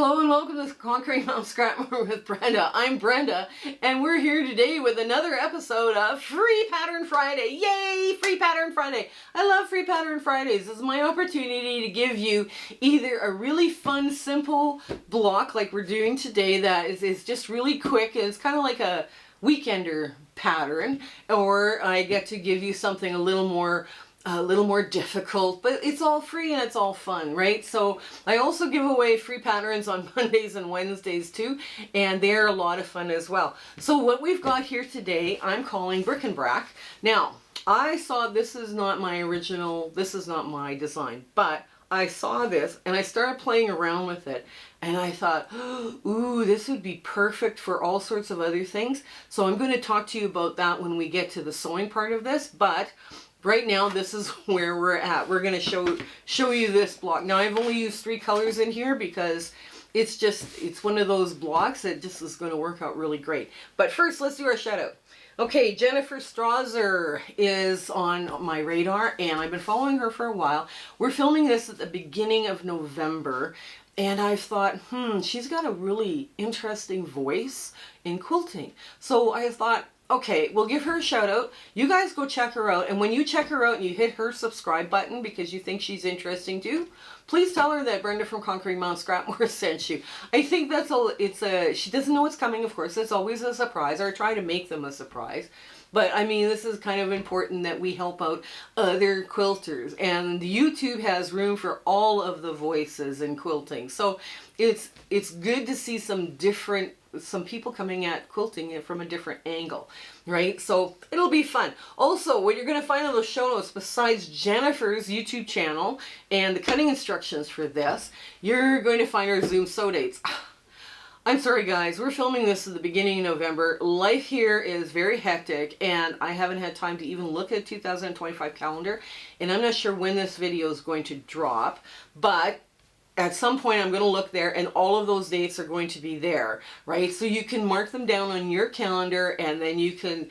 Hello and welcome to Conquering Mount Scrapmore with Brenda. I'm Brenda and we're here today with another episode of Free Pattern Friday. Yay! Free Pattern Friday. I love Free Pattern Fridays. This is my opportunity to give you either a really fun, simple block like we're doing today that is just really quick and it's kind of like a weekender pattern, or I get to give you something a little more difficult, but it's all free and it's all fun, right? So I also give away free patterns on Mondays and Wednesdays too, and they're a lot of fun as well. So what we've got here today, I'm calling Bric and Brac. Now, I saw this is not my original, this is not my design, but I saw this and I started playing around with it and I thought, ooh, this would be perfect for all sorts of other things. So I'm going to talk to you about that when we get to the sewing part of this, but right now, this is where we're at. We're going to show you this block. Now, I've only used 3 colors in here because it's one of those blocks that just is going to work out really great. But first, let's do our shout out. Okay, Jennifer Strauser is on my radar, and I've been following her for a while. We're filming this at the beginning of November, and I thought, she's got a really interesting voice in quilting. So I thought, okay, we'll give her a shout out. You guys go check her out. And when you check her out and you hit her subscribe button because you think she's interesting too, please tell her that Brenda from Conquering Mount Scrapmore sent you. I think she doesn't know what's coming, of course. It's always a surprise, or I try to make them a surprise. But I mean, this is kind of important that we help out other quilters. And YouTube has room for all of the voices in quilting. So it's good to see some people coming at quilting from a different angle, right? So it'll be fun. Also, what you're going to find on the show notes, besides Jennifer's YouTube channel and the cutting instructions for this, you're going to find our Zoom sew dates. I'm sorry guys, we're filming this at the beginning of November. Life here is very hectic and I haven't had time to even look at 2025 calendar, and I'm not sure when this video is going to drop, but at some point I'm going to look there and all of those dates are going to be there, right? So you can mark them down on your calendar and then you can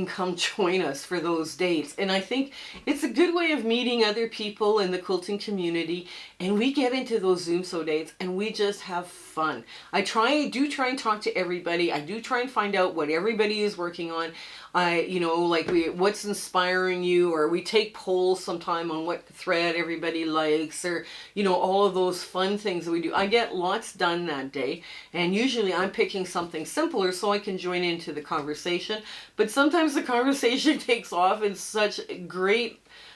come join us for those dates. And I think it's a good way of meeting other people in the quilting community, and we get into those Zoom sew dates and we just have fun. I do try and talk to everybody. I do try and find out what everybody is working on. What's inspiring you, or we take polls sometime on what thread everybody likes, or all of those fun things that we do. I get lots done that day, and usually I'm picking something simpler so I can join into the conversation, but sometimes the conversation takes off in such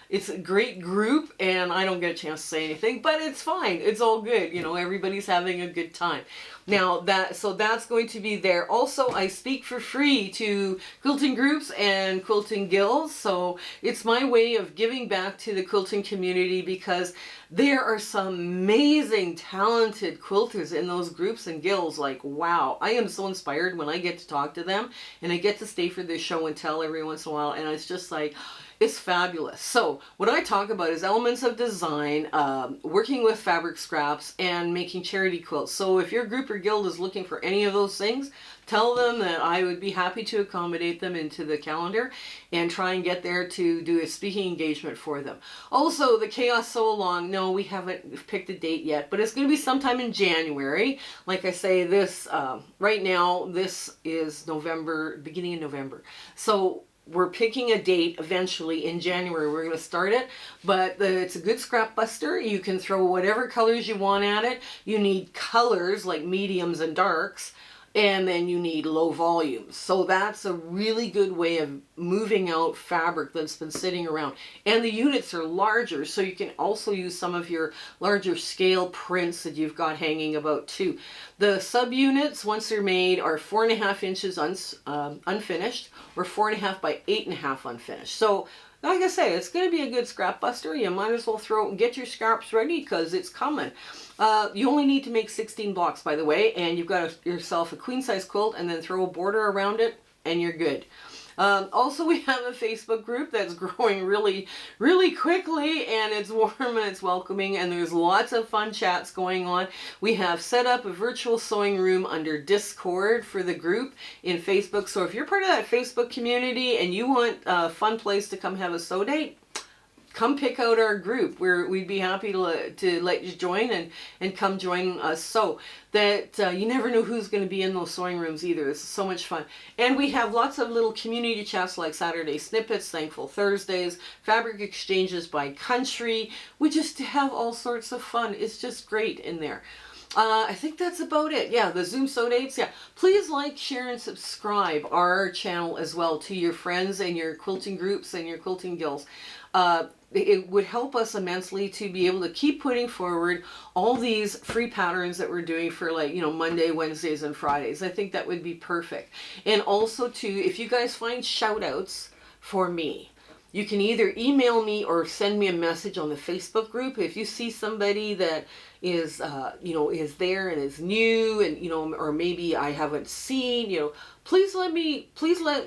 it's a great group and I don't get a chance to say anything, but it's fine. It's all good. Everybody's having a good time. Now that's going to be there. Also, I speak for free to quilting groups and quilting guilds. So it's my way of giving back to the quilting community, because there are some amazing, talented quilters in those groups and guilds. Like, wow, I am so inspired when I get to talk to them, and I get to stay for this show and tell every once in a while, and it's just like, it's fabulous. So what I talk about is elements of design, working with fabric scraps, and making charity quilts. So if your group or guild is looking for any of those things, tell them that I would be happy to accommodate them into the calendar and try and get there to do a speaking engagement for them. Also, the Chaos Sew Along, no, we haven't picked a date yet, but it's going to be sometime in January. Like I say, this right now, this is November, beginning of November. So we're picking a date eventually in January. We're going to start it, but it's a good scrap buster. You can throw whatever colors you want at it. You need colors like mediums and darks, and then you need low volumes. So that's a really good way of moving out fabric that's been sitting around. And the units are larger, so you can also use some of your larger scale prints that you've got hanging about too. The subunits, once they're made, are 4.5 inches unfinished, or 4.5 by 8.5 unfinished. So like I say, it's going to be a good scrap buster. You might as well get your scraps ready, because it's coming. You only need to make 16 blocks, by the way, and you've got yourself a queen size quilt, and then throw a border around it and you're good. Also, we have a Facebook group that's growing really, really quickly, and it's warm and it's welcoming, and there's lots of fun chats going on. We have set up a virtual sewing room under Discord for the group in Facebook. So if you're part of that Facebook community and you want a fun place to come have a sew date, come pick out our group. We'd be happy to let you join and come join us, so that you never know who's going to be in those sewing rooms either. This is so much fun. And we have lots of little community chats like Saturday Snippets, Thankful Thursdays, fabric exchanges by country. We just have all sorts of fun. It's just great in there. I think that's about it. Yeah, the Zoom Sew Dates. Yeah, please like, share, and subscribe our channel as well to your friends and your quilting groups and your quilting guilds. It would help us immensely to be able to keep putting forward all these free patterns that we're doing for, like, you know, Monday, Wednesdays, and Fridays. I think that would be perfect. And also too, if you guys find shout outs for me, you can either email me or send me a message on the Facebook group. If you see somebody that is, you know, is there and is new, and, you know, or maybe I haven't seen, you know, please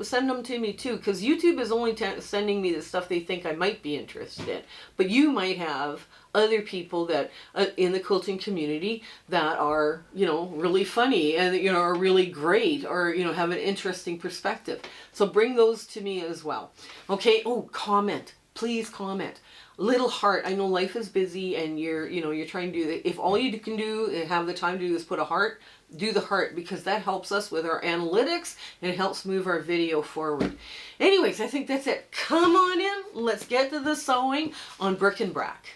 send them to me too, because YouTube is only sending me the stuff they think I might be interested in. But you might have other people that in the quilting community that are, you know, really funny and, you know, are really great, or, you know, have an interesting perspective. So bring those to me as well. Okay. Oh, comment. Please comment. Little heart. I know life is busy and you're trying to do that. If all you can do and have the time to do is put a heart, do the heart, because that helps us with our analytics and it helps move our video forward. Anyways, I think that's it. Come on in. Let's get to the sewing on Bric and Brac.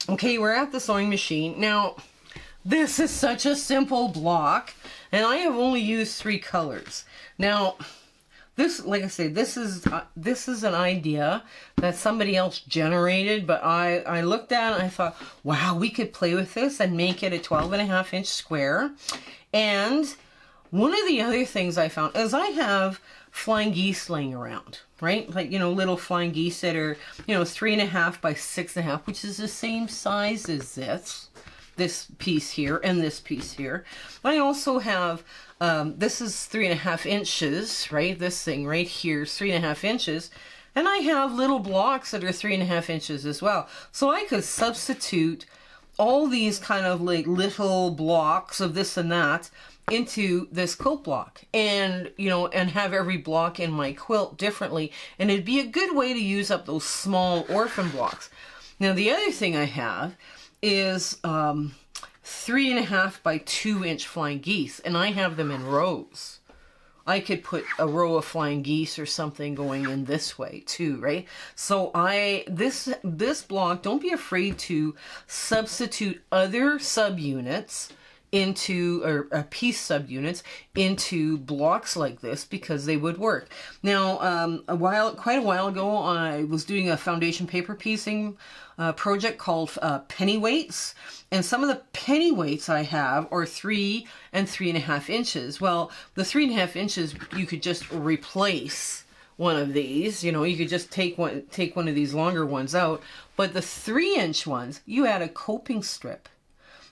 Okay, we're at the sewing machine. Now, this is such a simple block, and I have only used 3 colors. Now, this, like I say, this is an idea that somebody else generated, but I looked at it and I thought, wow, we could play with this and make it a 12.5-inch square. And one of the other things I found is I have flying geese laying around, right? Like, you know, little flying geese that are, you know, 3.5 by 6.5, which is the same size as this piece here and this piece here. I also have, this is 3.5 inches, right? This thing right here is 3.5 inches. And I have little blocks that are 3.5 inches as well. So I could substitute all these kind of like little blocks of this and that into this quilt block, and, you know, and have every block in my quilt differently, and it'd be a good way to use up those small orphan blocks. Now the other thing I have is 3.5 by 2-inch flying geese, and I have them in rows. I could put a row of flying geese or something going in this way too, right? So this block, don't be afraid to substitute other subunits into, or piece subunits into blocks like this, because they would work. Now, quite a while ago, I was doing a foundation paper piecing project called penny weights, and some of the penny weights I have are 3 and 3.5 inches. Well, the 3.5 inches, you could just replace one of these. You know, you could just take one of these longer ones out, but the 3-inch ones, you add a coping strip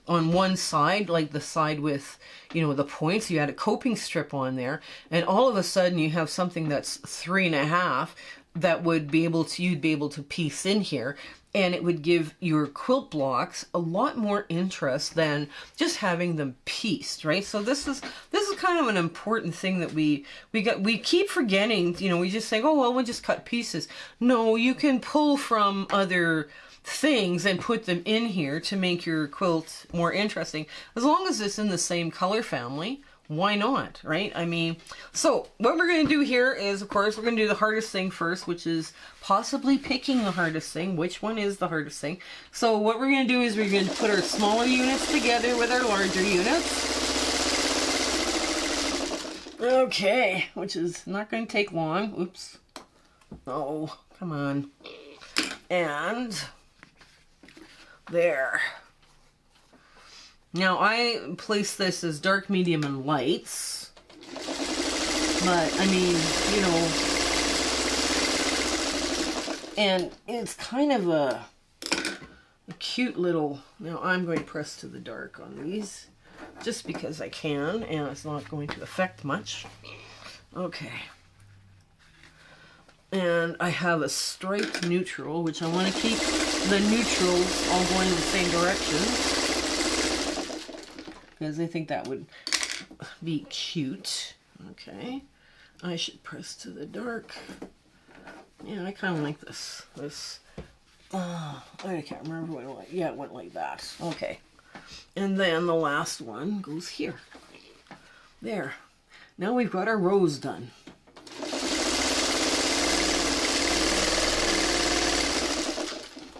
on one side, like the side with, you know, the points. You add a coping strip on there, and all of a sudden you have something that's 3.5 that you'd be able to piece in here, and it would give your quilt blocks a lot more interest than just having them pieced, right? So this is kind of an important thing that we keep forgetting. You know, we just say, oh well, we'll just cut pieces. No, you can pull from other things and put them in here to make your quilt more interesting, as long as it's in the same color family. Why not, right? I mean, so what we're going to do here is, of course, we're going to do the hardest thing first, which is possibly picking the hardest thing. Which one is the hardest thing? So what we're going to do is we're going to put our smaller units together with our larger units. Okay, which is not going to take long. Oops. Oh, come on. And there. Now I place this as dark, medium, and lights, but I mean, you know, and it's kind of a cute little, now I'm going to press to the dark on these, just because I can, and it's not going to affect much. Okay. And I have a striped neutral, which I want to keep the neutrals all going in the same direction, because I think that would be cute. Okay. I should press to the dark. Yeah, I kind of like this I can't remember what it went. Yeah, it went like that. Okay. And then the last one goes here. There. Now we've got our rows done.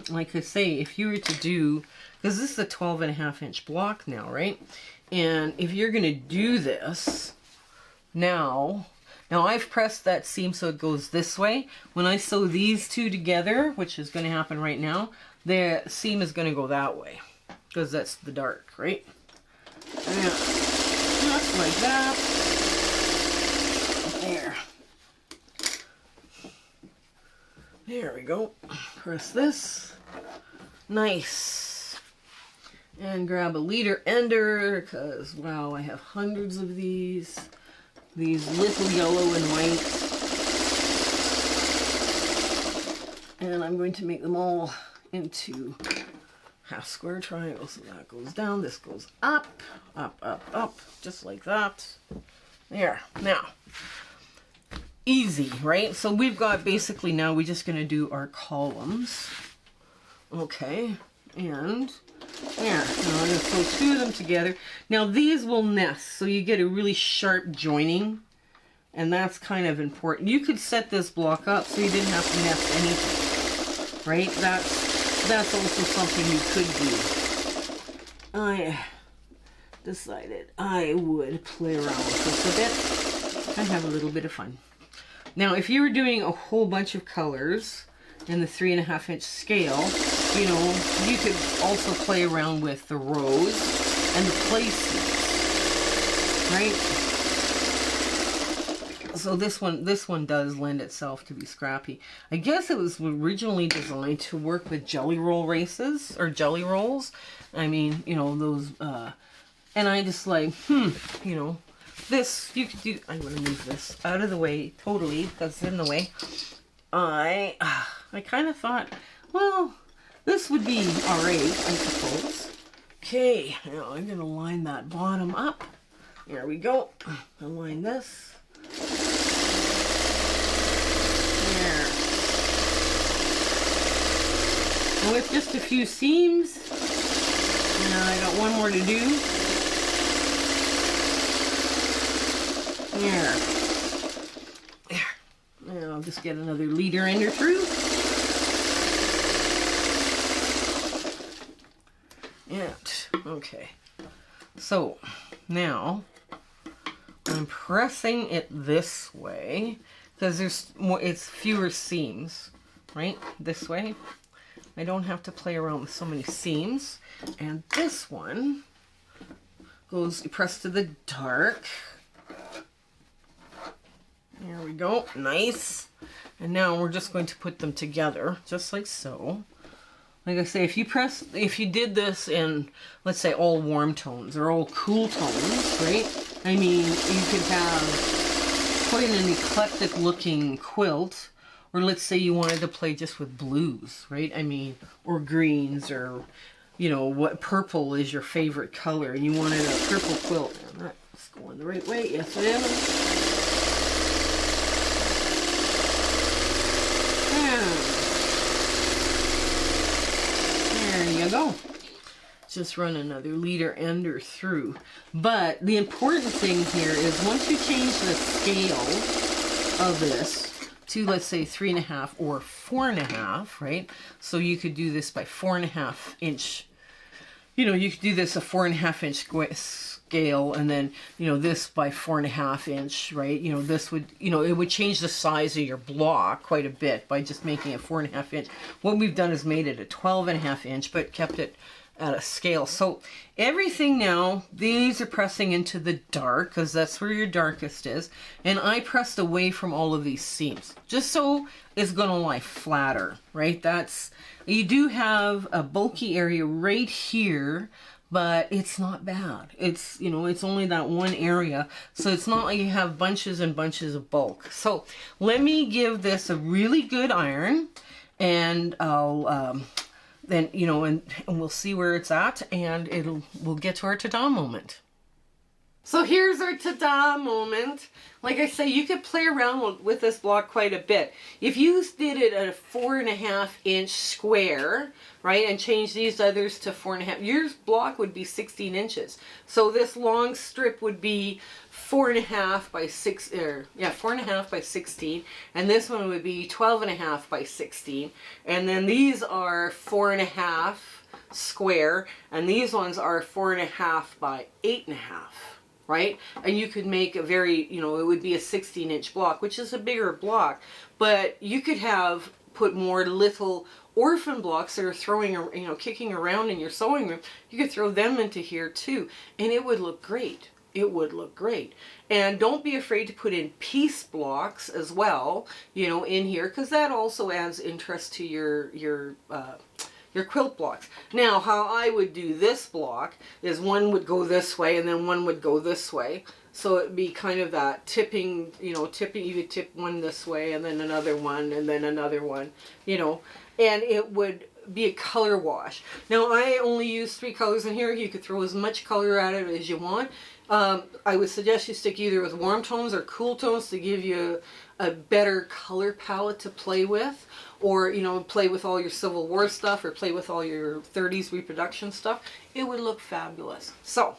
Like I say, if you were to do, because this is a 12.5-inch block now, right? And if you're going to do this now I've pressed that seam so it goes this way. When I sew these two together, which is going to happen right now, the seam is going to go that way because that's the dark, right? And just like that. There. There we go. Press this. Nice. And grab a leader ender because, wow, I have hundreds of these. These little yellow and white. And I'm going to make them all into half square triangles. So that goes down, this goes up, up, up, up, just like that. There. Now, easy, right? So we've got basically now we're just going to do our columns. Okay. And there. Now I'm going to sew two of them together. Now these will nest, so you get a really sharp joining, and that's kind of important. You could set this block up so you didn't have to nest anything, right? That's also something you could do. I decided I would play around with this a bit and have a little bit of fun. Now, if you were doing a whole bunch of colors in the 3.5-inch scale, you know, you could also play around with the rows and the placements, right? So this one does lend itself to be scrappy. I guess it was originally designed to work with jelly roll races or jelly rolls. I mean, you know, those, and I just like, you know, this, you could do, I'm going to move this out of the way totally because it's in the way. I kind of thought, well, this would be alright, I suppose. Okay, now I'm going to line that bottom up. There we go. Align this. There. And with just a few seams, and I got one more to do. There. There. And I'll just get another leader ender through. Okay, so now I'm pressing it this way because there's more, it's fewer seams, right? This way. I don't have to play around with so many seams. And this one goes, you press to the dark. There we go, nice. And now we're just going to put them together, just like so. Like I say, if you did this in, let's say, all warm tones or all cool tones, right? I mean, you could have quite an eclectic looking quilt, or let's say you wanted to play just with blues, right? I mean, or greens, or, you know, what purple is your favorite color, and you wanted a purple quilt. And that's going the right way, yes it is. There you go. Just run another leader ender through. But the important thing here is once you change the scale of this to, let's say, 3.5 or 4.5, right? So you could do this by 4.5 inch. You know, you could do this a 4.5 inch scale, and then, you know, this by 4.5 inch, right? You know, this would, you know, it would change the size of your block quite a bit by just making it 4.5 inch. What we've done is made it a 12.5 inch, but kept it at a scale. So everything now, these are pressing into the dark because that's where your darkest is. And I pressed away from all of these seams just so it's going to lie flatter, right? That's, you do have a bulky area right here, but it's not bad. It's, you know, it's only that one area. So it's not like you have bunches and bunches of bulk. So let me give this a really good iron, and I'll, then, you know, and we'll see where it's at, and we'll get to our ta-da moment. So here's our ta-da moment. Like I say, you could play around with this block quite a bit. If you did it at a 4.5-inch square, right, and change these others to 4.5, your block would be 16 inches. So this long strip would be 4.5 by 6, or yeah, 4.5 by 16, and this one would be 12.5 by 16, and then these are 4.5 square, and these ones are 4.5 by 8.5. Right? And you could make a very, you know, it would be a 16-inch block, which is a bigger block, but you could have put more little orphan blocks that are throwing, you know, kicking around in your sewing room. You could throw them into here too, and it would look great. It would look great. And don't be afraid to put in piece blocks as well, you know, in here, because that also adds interest to your quilt blocks. Now, how I would do this block is one would go this way and then one would go this way. So it'd be kind of that tipping, you know, tipping, you would tip one this way and then another one and then another one, you know, and it would be a color wash. Now, I only use 3 colors in here. You could throw as much color at it as you want. I would suggest you stick either with warm tones or cool tones to give you a better color palette to play with, or, you know, play with all your Civil War stuff or play with all your 30s reproduction stuff. It would look fabulous. So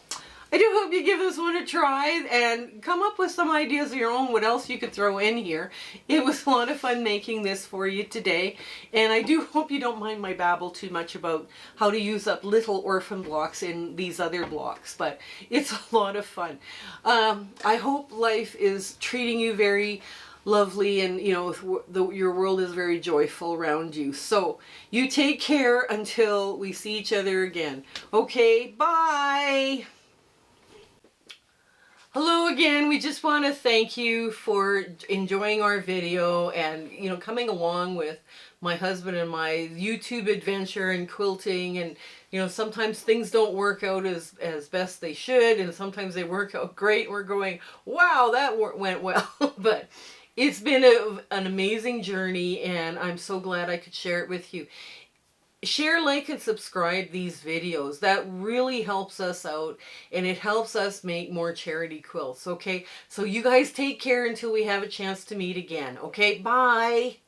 I do hope you give this one a try and come up with some ideas of your own, what else you could throw in here. It was a lot of fun making this for you today, and I do hope you don't mind my babble too much about how to use up little orphan blocks in these other blocks, but it's a lot of fun. I hope life is treating you very lovely, and you know, your world is very joyful around you. So you take care until we see each other again. Okay, bye. Hello again. We just want to thank you for enjoying our video and, you know, coming along with my husband and my YouTube adventure and quilting. And, you know, sometimes things don't work out as best they should, and sometimes they work out great. We're going, wow, that went well. But it's been an amazing journey, and I'm so glad I could share it with you. Share, like, and subscribe these videos. That really helps us out, and it helps us make more charity quilts, okay? So you guys take care until we have a chance to meet again, okay? Bye!